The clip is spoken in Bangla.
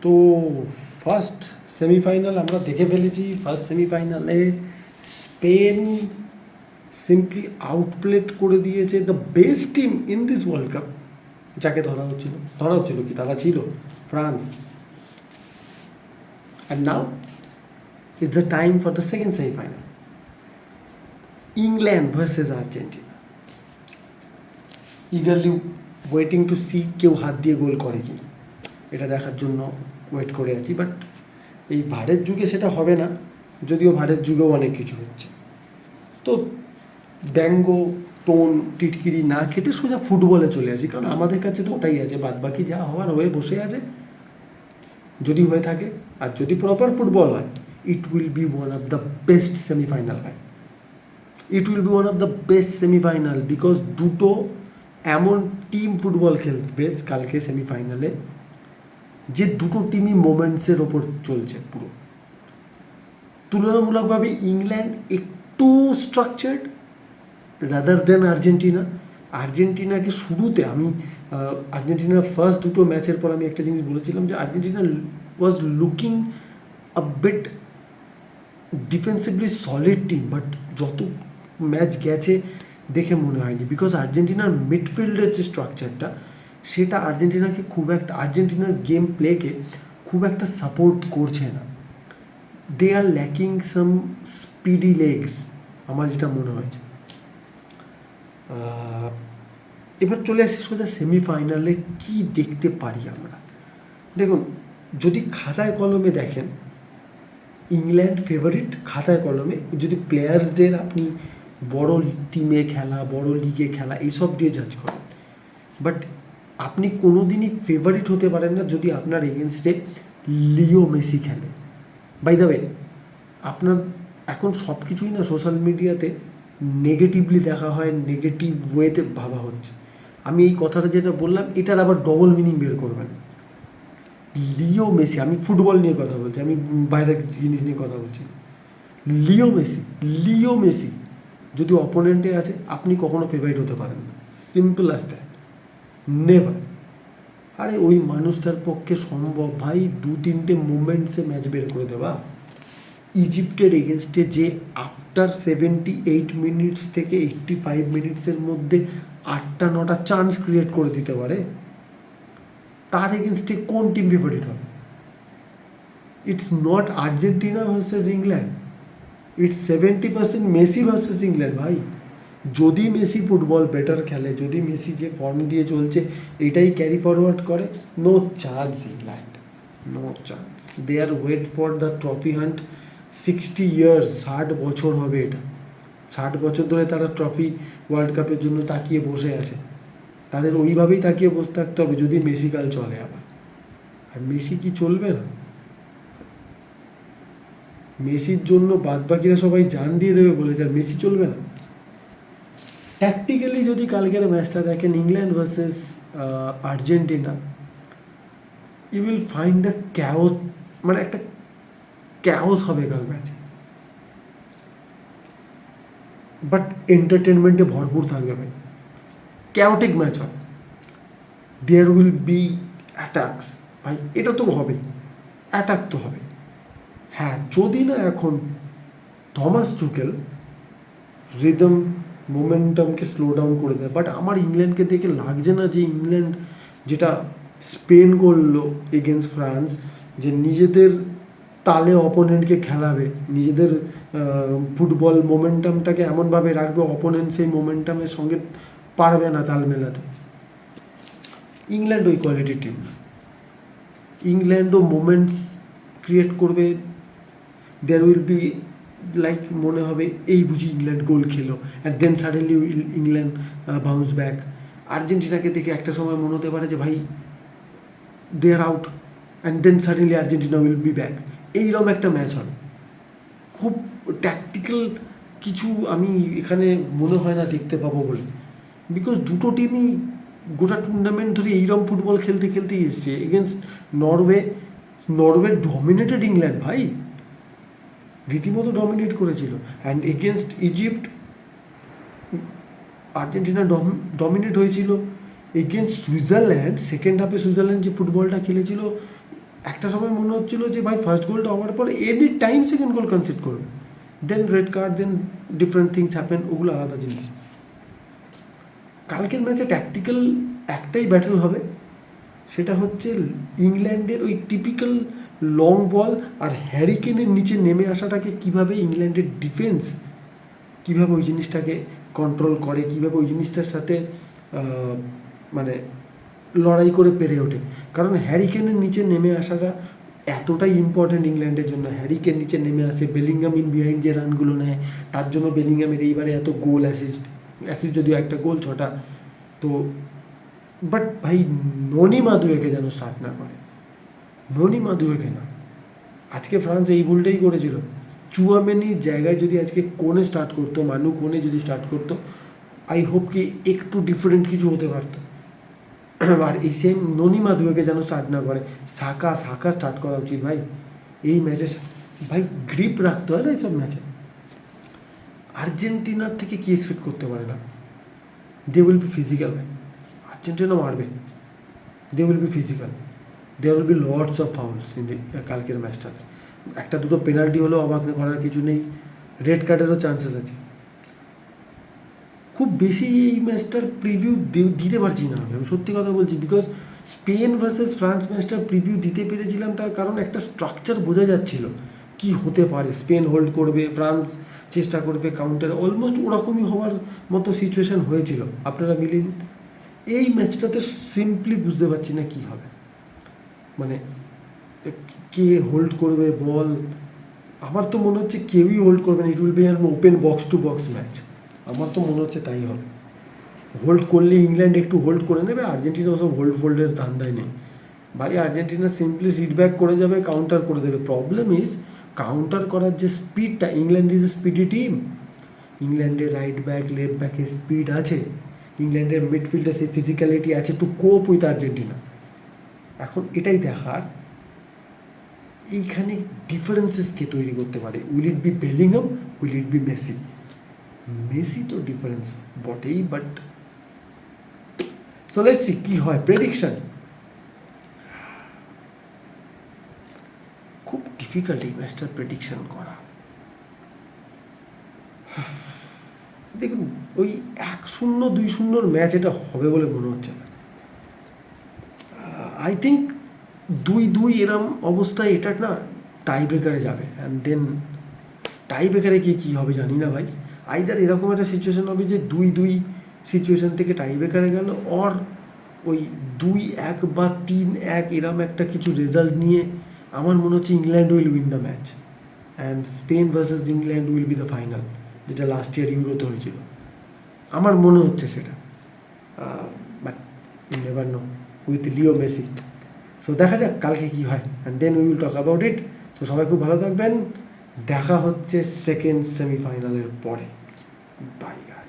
তো ফার্স্ট সেমিফাইনাল আমরা দেখে ফেলেছি। ফার্স্ট সেমিফাইনালে স্পেন সিম্পলি আউটপ্লেড করে দিয়েছে the best team in this world cup, যাকে ধরা হচ্ছিল কি তারা ছিল France. And now is the time for the second semifinal, England versus Argentina. Eagerly waiting to see কেউ হাত দিয়ে গোল করে কি এটা দেখার জন্য ওয়েট করে আছি। বাট এই ভারের যুগে সেটা হবে না, যদিও ভারের যুগেও অনেক কিছু হচ্ছে। তো ব্যঙ্গ টোন টিটকিরি না কেটে সোজা ফুটবলে চলে আসি, কারণ আমাদের কাছে তো ওটাই আছে, বাদ বাকি যা হওয়ার হয়ে বসে আছে। যদি হয়ে থাকে আর যদি প্রপার ফুটবল হয়, it will be one of the best semifinal হয়। It will be one of the best semifinal, because দুটো এমন টিম ফুটবল খেলবে কালকে সেমিফাইনালে, যে দুটো টিমই মোমেন্টসের ওপর চলছে পুরো। তুলনামূলকভাবে ইংল্যান্ড একটু স্ট্রাকচার্ড রাদার দেন আর্জেন্টিনা। আর্জেন্টিনাকে শুরুতে আমি আর্জেন্টিনার ফার্স্ট দুটো ম্যাচের পর আমি একটা জিনিস বলেছিলাম যে Argentina was looking a bit defensively solid team, but যত ম্যাচ গেছে দেখে মনে হয়নি, বিকজ আর্জেন্টিনার মিডফিল্ডের যে স্ট্রাকচারটা সেটা আর্জেন্টিনাকে আর্জেন্টিনার গেম প্লেকে খুব একটা সাপোর্ট করছে না। দে আর ল্যাকিং সাম স্পিডি লেগস, আমার যেটা মনে হয়েছে। এবার চলে আসছি সোজা সেমিফাইনালে কি দেখতে পারি আমরা। দেখুন, যদি খাতায় কলমে দেখেন ইংল্যান্ড ফেভারিট, খাতায় কলমে। যদি প্লেয়ার্সদের আপনি বড় টিমে খেলা, বড় লিগে খেলা এইসব দিয়ে জাজ করেন, বাট আপনি কোনো দিনই ফেভারিট হতে পারেন না যদি আপনার এগেনস্টে লিও মেসি খেলে। বাই দ্য ওয়ে, আপনার এখন সব কিছুই না সোশ্যাল মিডিয়াতে নেগেটিভলি দেখা হয়, নেগেটিভ ওয়েতে ভাবা হচ্ছে। আমি এই কথাটা যেটা বললাম এটার আবার ডবল মিনিং বের করবেন। লিও মেসি, আমি ফুটবল নিয়ে কথা বলছি, আমি বাইরের জিনিস নিয়ে কথা বলছি। লিও মেসি যদি অপোনেন্টে আছে, আপনি কখনো ফেভারিট হতে পারেন না। Simple as that, never. আরে ওই মানুষটার পক্ষে সম্ভব ভাই 2-3টে মুভমেন্টসে ম্যাচ বের করে দেওয়া। ইজিপ্টের এগেনস্টে যে আফটার 78 মিনিটস থেকে 85 মিনিটসের মধ্যে 8-9টা চান্স ক্রিয়েট করে দিতে পারে, তার এগেনস্টে কোন টিম ফেভারিট হবে? It's not Argentina versus England, it's 70% Messi versus England ভাই। যদি মেসি ফুটবল বেটার খেলে, যদি মেসি যে ফর্ম দিয়ে চলছে এটাই ক্যারি ফরওয়ার্ড করে, no chance England, no chance. They are wait for the trophy hunt 60 years, 60 বছর হবে এটা। 60 বছর ধরে তারা ট্রফি ওয়ার্ল্ড কাপের জন্য তাকিয়ে বসে আছে। তাদের ওইভাবেই তাকিয়ে বসে থাকতে হবে যদি মেসি কাল চলে আবার। আর মেসি কি চলবে না? মেসির জন্য বাদবাকিরা সবাই জান দিয়ে দেবে বলেছে, আর মেসি চলবে না? ট্যাকটিক্যালি যদি কালকের ম্যাচটা দেখেন England versus Argentina, you will find a chaos, মানে একটা ক্যাওস হবে কাল ম্যাচে, বাট এন্টারটেনমেন্টে ভরপুর থাকবে ভাই। ক্যাওটিক ম্যাচ হয়, দেয়ার উইল বি অ্যাটাকস ভাই, এটা তো হবে, অ্যাটাক তো হবে। হ্যাঁ, যদি না এখন থমাস টুকেল রিদম মোমেন্টামকে স্লো ডাউন করে দেয়। বাট আমার ইংল্যান্ডকে দেখে লাগছে না যে ইংল্যান্ড যেটা স্পেন করলো এগেনস্ট ফ্রান্স, যে নিজেদের তালে অপোনেন্টকে খেলাবে, নিজেদের ফুটবল মোমেন্টামটাকে এমনভাবে রাখবে অপোনেন্ট সেই মোমেন্টামের সঙ্গে পারবে না তাল মেলাতে। ইংল্যান্ড ওই কোয়ালিটির টিম না। ইংল্যান্ডও মোমেন্টস ক্রিয়েট করবে, দেয়ার উইল বি লাইক মনে হবে এই বুঝি ইংল্যান্ড গোল খেলো, and then suddenly England bounce back. আর্জেন্টিনাকে দেখে একটা সময় মনে হতে পারে যে ভাই they are out, and then suddenly Argentina will be back. এইরকম একটা ম্যাচ হবে। খুব ট্যাকটিক্যাল কিছু আমি এখানে মনে হয় না দেখতে পাবো বলে, বিকজ দুটো টিমই গোটা টুর্নামেন্ট ধরে এইরকম ফুটবল খেলতে খেলতেই এসছে। এগেনস্ট নরওয়ে ডমিনেটেড ইংল্যান্ড ভাই, রীতিমতো ডমিনেট করেছিল। And against Egypt Argentina dominate হয়েছিল। এগেনস্ট সুইজারল্যান্ড সেকেন্ড হাফে সুইজারল্যান্ড যে ফুটবলটা খেলেছিল, একটা সময় মনে হচ্ছিল যে ভাই ফার্স্ট গোলটা হওয়ার পর any time second goal concede করবে, দেন রেড কার্ড, দেন ডিফারেন্ট থিংস হ্যাপেন, ওগুলো আলাদা জিনিস। কালকের ম্যাচে ট্যাকটিক্যাল একটাই ব্যাটেল হবে, সেটা হচ্ছে ইংল্যান্ডের ওই টিপিক্যাল লং বল আর হ্যারিকেনের নিচে নেমে আসাটাকে কীভাবে ইংল্যান্ডের ডিফেন্স কীভাবে ওই জিনিসটাকে কন্ট্রোল করে, কীভাবে ওই জিনিসটার সাথে মানে লড়াই করে পেরে ওঠে। কারণ হ্যারিকেনের নিচে নেমে আসাটা এতটাই ইম্পর্ট্যান্ট ইংল্যান্ডের জন্য। হ্যারিকেন নিচে নেমে আসে, বেলিংহাম ইন বিহাইন্ড যে রানগুলো নেয়, তার জন্য বেলিংহামের এইবারে এত গোল অ্যাসিস্ট যদিও একটা গোল 6টা। তো বাট ভাই ননি মাদুয়েকে যেন স্টার্ট না করে, ননি মাদুয়েকে না। আজকে ফ্রান্স এই ভুলটাই করেছিল, চুয়ামেনির জায়গায় যদি আজকে কোনে স্টার্ট করতো, মানু কোনে যদি স্টার্ট করতো, আই হোপ কি একটু ডিফারেন্ট কিছু হতে পারতো। আর এই সেম ননি মাদুয়েকে যেন স্টার্ট না করে, সাকা স্টার্ট করা উচিত ভাই এই ম্যাচে। ভাই গ্রিপ রাখতে হয় না এইসব ম্যাচে। আর্জেন্টিনার থেকে কি এক্সপেক্ট করতে পারে না, দে উইল বি ফিজিক্যাল ভাই, আর্জেন্টিনা মারবে, they will be physical, there will be lots of fouls in the কালকের ম্যাচটাতে। একটা দুটো পেনাল্টি হলেও অবাক করার কিছু নেই, রেড কার্ডেরও চান্সেস আছে। খুব বেশি এই ম্যাচটার প্রিভিউ দিতে পারছি না আমি সত্যি কথা বলছি, বিকজ স্পেন ভার্সেস ফ্রান্স ম্যাচটার প্রিভিউ দিতে পেরেছিলাম, তার কারণ একটা স্ট্রাকচার বোঝা যাচ্ছিল কি হতে পারে। স্পেন হোল্ড করবে, ফ্রান্স চেষ্টা করবে কাউন্টার, অলমোস্ট ওরকমই হওয়ার মতো সিচুয়েশান হয়েছিল। আপনারা মিলিয়ে নিন। এই ম্যাচটাতে সিম্পলি বুঝতে পারছি না কী হবে, মানে কে হোল্ড করবে বল। আমার তো মনে হচ্ছে কেউই হোল্ড করবে না, it will be an open box to box match, আমার তো মনে হচ্ছে তাই হবে। হোল্ড করলে ইংল্যান্ড একটু হোল্ড করে নেবে, আর্জেন্টিনা ওসব হোল্ড ফোল্ডের ধান্দায় নেই ভাই। আর্জেন্টিনা সিম্পলি সিট ব্যাক করে যাবে, কাউন্টার করে দেবে। প্রবলেম ইজ কাউন্টার করার যে স্পিডটা, England is a speedy team, ইংল্যান্ডের রাইট ব্যাক লেফট ব্যাকে স্পিড আছে, ইংল্যান্ডের মিডফিল্ডে সেই ফিজিক্যালিটি আছে টু কোপ উইথ আর্জেন্টিনা। এখন এটাই দেখার এইখানে ডিফারেন্সেস কে তৈরি করতে পারে। Will it be Bellingham, will it be Messi? Messi তো ডিফারেন্স বটেই, বাট সো লেটস সি কী হয়। প্রেডিকশন খুব ডিফিকাল্ট এই ম্যাচটার প্রেডিকশন করা। দেখুন ওই 1-0 2-0 ম্যাচ এটা হবে বলে মনে হচ্ছে না। আই থিঙ্ক 2-2 এরম অবস্থায় এটা না টাই ব্রেকারে যাবে, অ্যান্ড দেন টাই ব্রেকারে গিয়ে কী হবে জানি না ভাই। আইদার এরকম একটা সিচুয়েশান হবে যে 2-2 সিচুয়েশান থেকে টাই ব্রেকারে গেল, অর ওই 2-1 বা 3-1 এরম একটা কিছু রেজাল্ট নিয়ে আমার মনে হচ্ছে England will win the match, and Spain versus England will be the final, যেটা লাস্ট ইয়ার ইউরোতে হয়েছিল। আমার মনে হচ্ছে সেটা, but you never know with Leo Messi. So দেখা যাক কালকে কী হয়, and then we will talk about it. So সবাই খুব ভালো থাকবেন, দেখা হচ্ছে সেকেন্ড সেমিফাইনালের পরে। Bye guys.